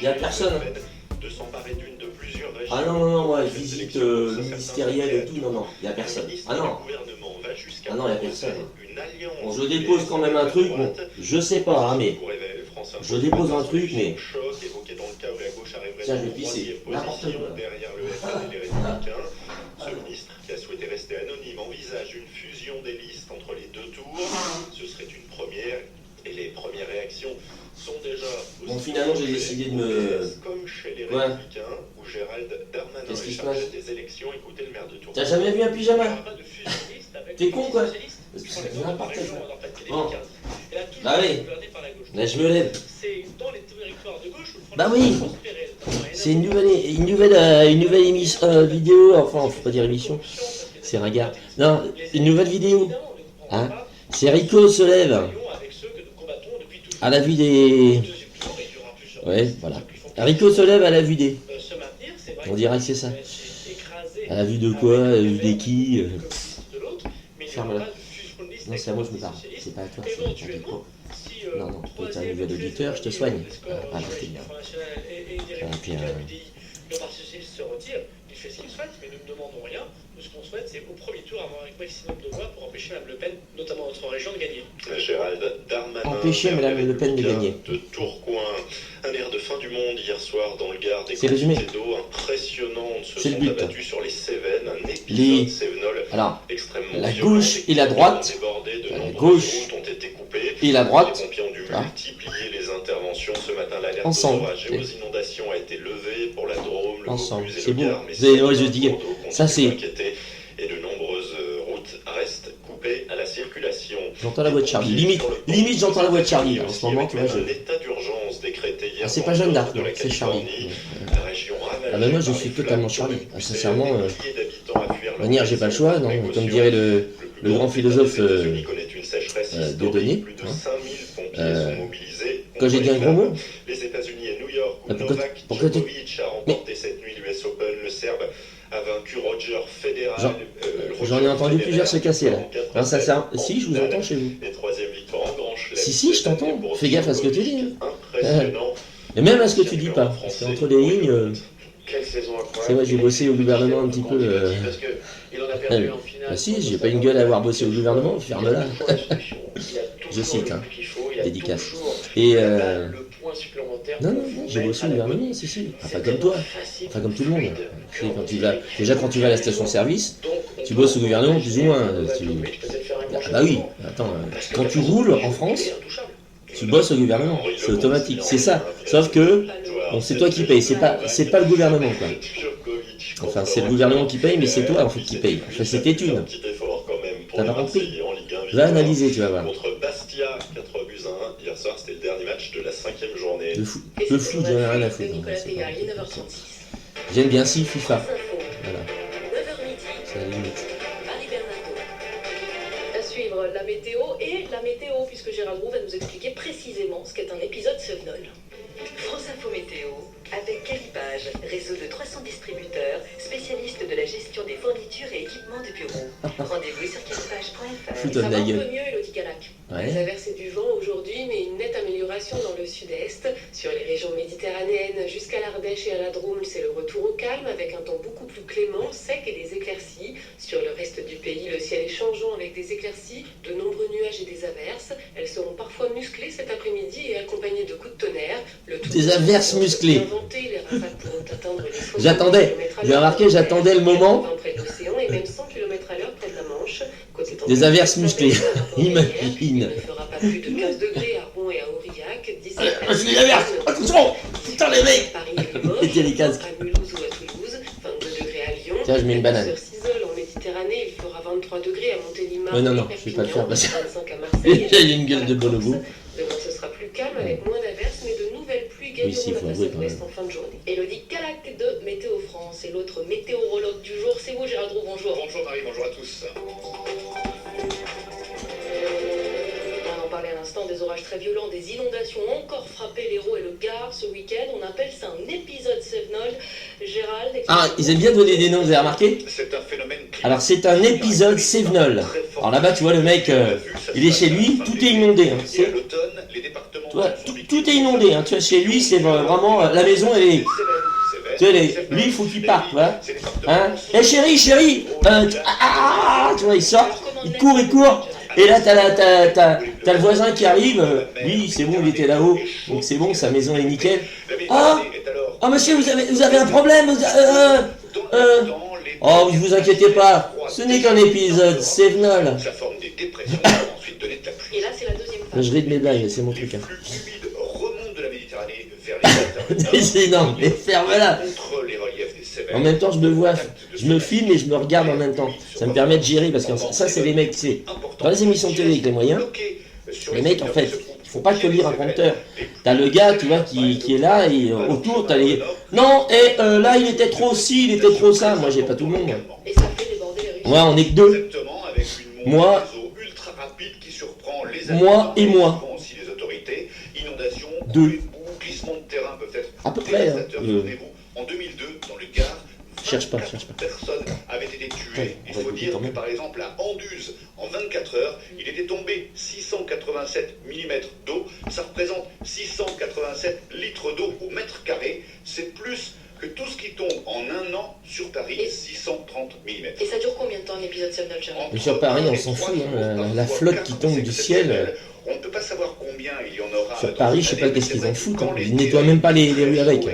y a personne. Ah non, non, non, moi, visite ministérielle et tout, non, non, il y a personne. Ah non. Ah non, il y a personne. Bon, je dépose quand même un truc, bon, je sais pas, hein, mais... Je dépose un truc, mais... Tiens, je vais pisser. N'importe quoi. Ce ministre, qui a souhaité rester anonyme, envisage une fusion des listes entre les deux tours. Ce serait une première, et les premières réactions sont déjà... Bon, finalement, j'ai décidé de me... Comme chez les Républicains, où Gérald Darmanin Qu'est-ce qui est se passe? chargé des élections. Écoutez le maire de Tours. T'as jamais vu un pyjama? T'es con, quoi? C'est n'importe quoi. Bon. Bah oui. Là, je me lève. Bah oui. C'est une nouvelle émission, vidéo, enfin, faut pas dire émission, c'est ringard. Non, une nouvelle vidéo. Hein? C'est Rico se lève à la vue des... Ouais, voilà. Rico se lève à la vue des... On dirait que c'est ça. À la vue de quoi? À la vue des qui? Ferme-la. Non, c'est à moi que je me parle. C'est pas à toi, c'est n'importe quoi. Non, non, toi, t'es un nouvel auditeur, je te soigne. Ah, c'est bien. Et puis, Le Parti socialiste se retire, il fait ce qu'il souhaite, mais nous ne demandons rien. Nous, ce qu'on souhaite, c'est au premier tour avoir un maximum de voix pour empêcher Mme Le Pen, notamment notre région, de gagner. Gérald Darmanin, empêcher Mme Le Pen de gagner. De Tourcoing, un air de fin du monde hier soir dans le Gard, des c'est résumé. d'eau impressionnantes se c'est sont le but. abattues sur les Cévennes, un épisode Cévenol extrêmement la violent, gauche et la droite, la gauche ont été coupées, et la droite, les pompiers ont dû multiplier les interventions ce matin. L'alerte aux ensemble, orages et aux inondations a été levée pour la Drôme, le ensemble, Vaucluse et c'est le beau. Gard, mais Vous avez, ouais, je dis, ça c'est... et de nombreuses routes restent coupées à la circulation. J'entends la voix de Charlie. Limite j'entends la voix de Charlie. En ce moment, tu vois, je... L'état d'urgence décrété hier. Ah, c'est pas Jeanne d'Arc, c'est Charlie. Ah ben moi, je suis totalement Charlie. Ah, sincèrement, de manière, j'ai pas le choix, non. Comme dirait le grand philosophe Dieudonné. Quand j'ai dit un gros mot. Les États-Unis et New York, où pourquoi Novak tu... Djokovic a remporté cette nuit l'US Open, le Serbe a vaincu Roger Federer. J'en ai entendu plusieurs se casser là. Alors, ça sert... Si, je vous entends chez vous. Si, je t'entends. Fais gaffe à ce que tu dis. Et même à ce que tu dis pas. Parce qu'entre les lignes... C'est vrai, j'ai bossé au gouvernement un petit peu. Bah si, j'ai pas une gueule à avoir bossé au gouvernement, ferme-la. Je cite, hein. Dédicace. Et non, non, non, j'ai bossé au gouvernement, si, si. Enfin, comme toi. Enfin, comme tout le monde. Tu sais, quand tu vas... Déjà, quand tu vas à la station-service, tu bosses au gouvernement plus ou moins. Ah bah oui, attends, quand tu roules en France, tu bosses au gouvernement. C'est automatique, c'est ça. Sauf que... Bon, c'est toi qui paye, c'est pas le gouvernement, quoi. Enfin, c'est le gouvernement qui paye, mais c'est toi, en fait, qui paye. Enfin, c'est tes thunes. T'as pas compris? Va analyser, tu vas voir. Contre Bastia, 4 buts à 1. Hier soir, c'était le dernier match de la 5e journée. Le foot, j'en ai rien à foutre. J'aime bien si FIFA. Voilà. C'est la limite. À suivre la météo et la météo, puisque Gérald Roux va nous expliquer précisément ce qu'est un épisode Sevenol. France Info Météo, avec Calibage, réseau de 300 distributeurs, spécialistes de la gestion des fournitures et équipements de bureau. Rendez-vous sur calibage.fr. Fous-toi Ça de va la un peu gueule. mieux, Elodie Calac. Ouais. Les averses et du vent aujourd'hui, mais une nette amélioration dans le sud-est. Sur les régions méditerranéennes jusqu'à l'Ardèche et à la Drôme, c'est le retour au calme, avec un temps beaucoup plus clément, sec et des éclaircies. Sur le reste du pays, le ciel est changeant avec des éclaircies, de nombreux nuages et des averses. Elles seront parfois musclées cet après-midi et accompagnées de coups de tonnerre. Des averses musclées. Les rafales pourront atteindre les 60 J'attendais. km/h. J'ai remarqué, j'attendais le moment. Près de l'océan et même 100 km/h près de la Manche. Côté Des averses musclées. Imagine. Il ne fera pas plus de 15 degrés à Rouen et à Aurillac. 17 C'est les averses. Attention. Putain, les mecs. Paris et Limoges, Mettez les casques. à Mulhouse ou à Toulouse, 22 degrés à Lyon. Tiens, je mets une banane. Sur Cisole, en Méditerranée, il fera 23 degrés à Montélimar. Non, je vais pas le faire parce que 25 à Marseille. j'ai une gueule de bonobo. Demain, ce sera plus calme avec moins d'averses, mais de nouvelles pluies gagneront Oui, si, faut la avouer façade quand ouest même. en fin de journée. Elodie Calac de Météo France et l'autre météorologue du jour, c'est vous, Gérald Roux, bonjour. Bonjour Marie, bonjour à tous. On en parlait à l'instant, des orages très violents, des inondations ont encore frappé l'Hérault et le Gard ce week-end. On appelle ça un épisode Sevenol. Gérald... Ah, ils aiment bien donner des noms, vous avez remarqué? C'est un phénomène Alors, c'est un épisode Sevenol. Alors là-bas, tu vois, le mec, il est chez lui, tout est inondé. Hein. Et à l'automne, les départements Tu vois, sont tout tout est inondé. Hein. Tu vois, chez lui, c'est vraiment la maison, elle est. Tu vois, lui, il faut qu'il parte, tu vois. Hein. Chérie, tu vois, il sort, il court. Et là, t'as le voisin qui arrive. Lui, c'est bon, il était là-haut. Donc c'est bon, sa maison est nickel. Oh, monsieur, vous avez un problème. Oh, ne vous inquiétez pas. Ce n'est qu'un épisode, c'est venol. Et là, c'est la deuxième phase. Je ris de mes blagues, c'est mon truc. Hein. Les flux humides remontent de la Méditerranée vers les C'est énorme, mais ferme-la. contre les reliefs des Cévennes. En même temps, je me vois, je me filme et je me regarde en même temps. Ça me permet de gérer parce que ça, c'est les mecs, c'est dans les émissions de télé avec les moyens. Les mecs, en fait, il faut pas que lire un prompteur. T'as le gars, tu vois, qui est là et autour, t'as les. Non, et là, il était trop ci, il était trop ça. Moi, j'ai pas tout le monde. Et ça fait déborder les rues. Moi, on est que deux. Exactement, avec une Moi. montée des eaux ultra rapide qui surprend les Moi et moi. souvent aussi les autorités. Inondations, Deux. coulées de boue, glissements de terrain peuvent être À peu près, hein. dévastateurs. Souvenez-vous, en 2002, dans le Gard, Cherche pas. personnes avaient été tuées. Ouais, Il on va faut écouter dire quand que même. par exemple à Anduze, en 24 heures, il était tombé 687 mm d'eau. Ça représente 687 litres d'eau au mètre carré. C'est plus que tout ce qui tombe en un an sur Paris, 630 mm. Et ça dure combien de temps l'épisode 7 Et sur Paris, on s'en fout, hein, la flotte qui tombe du ciel. On ne peut pas savoir combien il y en aura. Sur Paris, je sais pas qu'est-ce qu'ils en foutent. Hein. Ils nettoient même pas les rues avec. Donc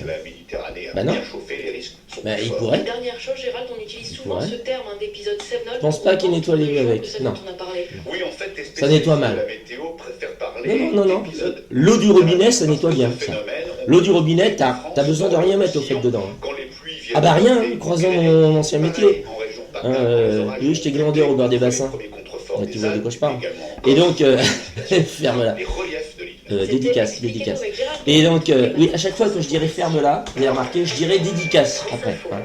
la Méditerranée a Bah non. bien chauffé, les risques sont Bah, plus ils forts. pourraient. Une dernière chose, Gérald, on utilise souvent Ouais. ce terme d'épisode 7 Je pense pas qu'ils nettoient les rues avec. Non. On a parlé. Oui, en fait, les Ça nettoie spécialistes mal. de la météo préfèrent parler Non. d'épisodes L'eau du robinet, ça nettoie bien. Ça. phénomènes. L'eau du robinet, t'as besoin de rien mettre au fait dedans. Hein. Quand les pluies viennent Ah bah rien, monter, croisant mon ancien métier. en région Hein, PACA, les orages oui, j'étais glandeur au bord des bassins. les contreforts Ouais, des tu vois de Alpes, quoi je parle. également Et encore donc, ferme-la. les reliefs de l'île. Dédicace. Et donc, oui, à chaque fois que je dirais ferme-la, vous avez remarqué, je dirais dédicace après. Hein.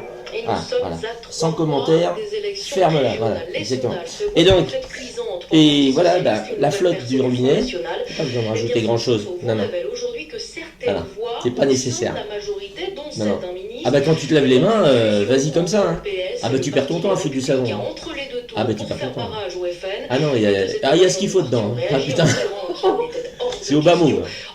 Ah, voilà. Sans commentaire, ferme-la, voilà, exactement. Et donc, et voilà, bah, la flotte du robinet, pas besoin de rajouter grand-chose. Non. Voilà, c'est pas nécessaire. Non. Ah bah quand tu te laves les mains, vas-y comme ça. Hein. Ah bah tu perds ton temps à foutre du savon. Hein. Ah bah tu perds ton temps. Ah non, il y a ce qu'il faut dedans. Hein. Ah putain. C'est Obama.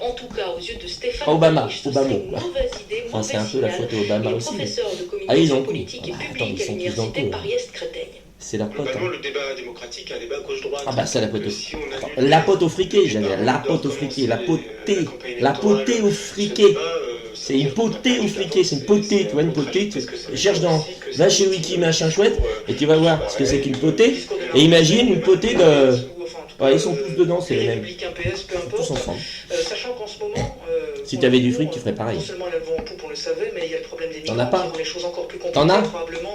En tout cas, aux yeux de Stéphane Pas Obama, Riche, ce Obama. serait une mauvaise idée, Enfin, c'est un mauvais peu la signal. photo Obama Les aussi. Mais... professeurs de Ah, ils communication ont politique et attends, publique ils à sont tous dans le l'université coup. Paris-Est-Créteil. C'est la pote. Globalement, Hein. le débat démocratique est un débat gauche-droite. Ah bah c'est la pote au Si on annule la pote au friqué, les j'avais débats, la on doit pote au friqué, commencer la potée, campagne la électorale. potée au Ce friqué. débat, C'est une potée au friqué, c'est une potée, tu vois une potée, tu cherches dans, va chez Wiki machin chouette, et tu vas voir ce que c'est qu'une potée, et imagine une potée de... Ouais, ils sont tous dedans, c'est les mêmes. Républicains, PS, peu Tous importe. ensemble. Sachant qu'en ce moment, Si t'avais du fric, tu ferais pareil. non seulement il y a le vent en poupe, on le savait, mais il y a le problème des T'en migrants as pas qui rend les choses encore plus T'en compliquées, as probablement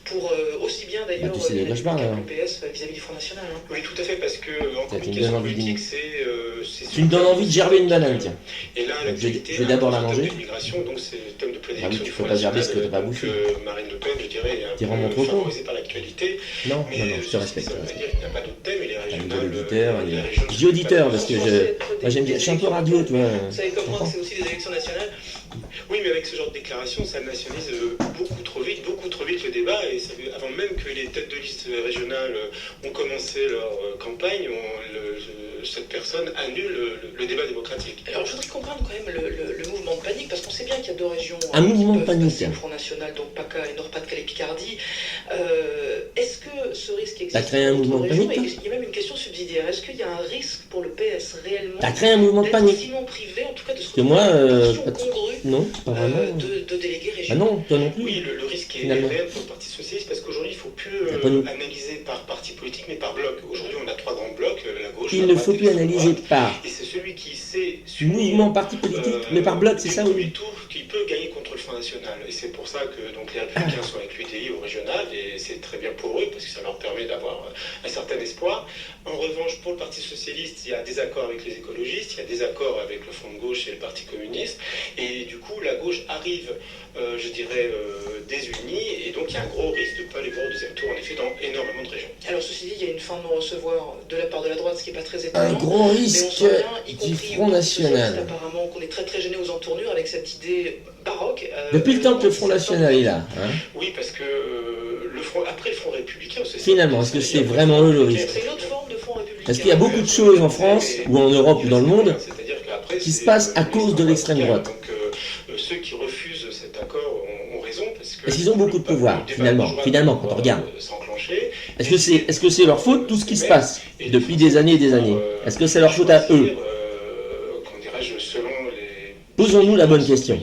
pour aussi bien d'ailleurs tu sais de quoi je parle, Républicains hein. que le PS vis-à-vis du Front National. Hein. Oui, tout à fait, parce que en Ça, tu me communication donnes envie politique, d'une- c'est... Tu me donnes envie de gerber une banane, tiens. Et là, Donc, je vais l'actualité, d'abord la un manger. thème d'immigration, donc c'est le thème de Ah oui, prédilection tu du peux Front pas gerber ce National, que t'as pas donc, bouffé. Marine Le Pen, je dirais, est T'y un rends mon peu trop con. favorisée par l'actualité. Non, Mais je te respecte. ça veut dire qu'il n'y a pas d'autre thème, et les Un régionales... nouvel auditeur, les régions je dis auditeur parce que Franchement, je... c'est Moi j'aime bien, je suis un peu radio, tu vois. Vous savez comme moi Comprends que c'est aussi des élections nationales. Oui, mais avec ce genre de déclaration, ça nationalise beaucoup trop vite le débat. Et avant même que les têtes de liste régionales ont commencé leur campagne, cette personne annule le débat démocratique. Alors je voudrais comprendre quand même le mouvement de panique, parce qu'on sait bien qu'il y a deux régions. Un mouvement qui de peuvent panique. passer au Front National, donc PACA et Nord-Pas-de-Calais-Picardie. Est-ce que ce risque existe T'as créé un dans d'autres mouvement de régions? panique, Et il y a même une question subsidiaire. Est-ce qu'il y a un risque pour le PS réellement T'as créé un mouvement de d'être panique. sinon privé, en tout cas de se Que moi, pas de- congrue Non, pas vraiment. de délégués Ah régionaux. non, toi non plus. Oui, le risque est Finalement. réel pour le Parti Socialiste parce qu'aujourd'hui, il ne faut plus T'as pas nous. analyser par parti politique mais par bloc. Aujourd'hui, on a trois grands blocs, la gauche, Il la ne droite faut et plus l'extrême analyser droite. par Et c'est celui qui sait mouvement, parti politique, mais par bloc, c'est ça, au oui. premier tour qui peut gagner contre le Front National. Et c'est pour ça que donc, les Républicains sont avec l'UDI au régional et c'est très bien pour eux parce que ça leur permet d'avoir un certain espoir. En revanche, pour le Parti Socialiste, il y a des accords avec les écologistes, il y a des accords avec le Front de gauche et le Parti communiste. Et du coup, la gauche arrive, je dirais, désunie. Et donc, il y a un gros risque de ne pas aller voir au deuxième tour, en effet, dans énormément de régions. Alors ceci dit, il y a une fin de non-recevoir de la part de la droite, ce qui n'est pas très étonnant. un gros Mais on risque sent bien, y du compris Front au Parti socialiste, National. apparemment, qu'on est très très gêné aux entournures avec cette idée baroque. Depuis le temps que le Front National est là, hein. Oui, parce que après le Front républicain, Finalement, est-ce que c'est vraiment eux le risque? C'est une autre forme de Front républicain. Parce qu'il y a beaucoup de choses en France, ou en Europe, ou dans le monde, C'est-à-dire qu'après, qui se passe à cause de l'extrême droite. Donc ceux qui refusent cet accord ont raison parce que... Est-ce qu'ils ont beaucoup de pouvoir, finalement, quand on regarde? S'enclencher. Est-ce que c'est leur faute, tout ce qui se passe depuis des années et des années? Est-ce que c'est leur faute à eux? Comment dirais-je, selon les... Posons-nous la bonne question.